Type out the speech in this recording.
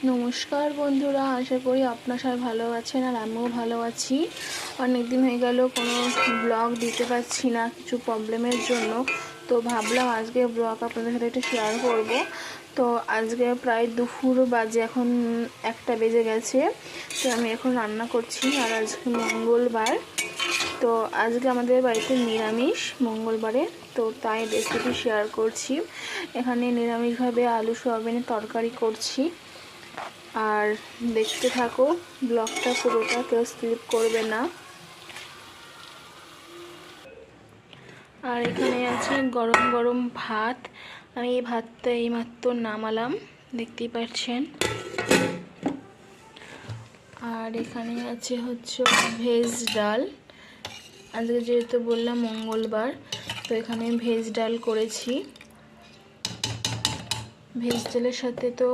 নমস্কার বন্ধুরা, আশা করি আপনারা সবাই ভালো আছেন আর আমিও ভালো আছি। অনেক দিন হয়ে গেল কোনো ব্লগ দিতে পারছি না কিছু প্রবলেমের জন্য। তো ভাবলাম আজকে ব্লগ আপনাদের সাথে একটু শেয়ার করব। তো আজকে প্রায় দুপুর বাজে, এখন 1টা বেজে গেছে। তো আমি এখন রান্না করছি আর আজকে মঙ্গলবার। তো আজকে আমাদের বাড়িতে নিরামিষ মঙ্গলবারে, তো তাই রেসিপি শেয়ার করছি। এখানে নিরামিষভাবে আলু সয়াবিনের তরকারি করছি। আর দেখতে থাকো ব্লগটা পুরোটা, কেউ স্কিপ করবে না। আর এখানে আছে গরম গরম ভাত। আমি এই ভাতটা এইমাত্র নামালাম, দেখতেই পাচ্ছেন। আর এখানে আছে হচ্ছে ভেজ ডাল। আজকে যেহেতু বললাম মঙ্গলবার, তো এখানে ভেজ ডাল করেছি। ভেজ ডালের সাথে তো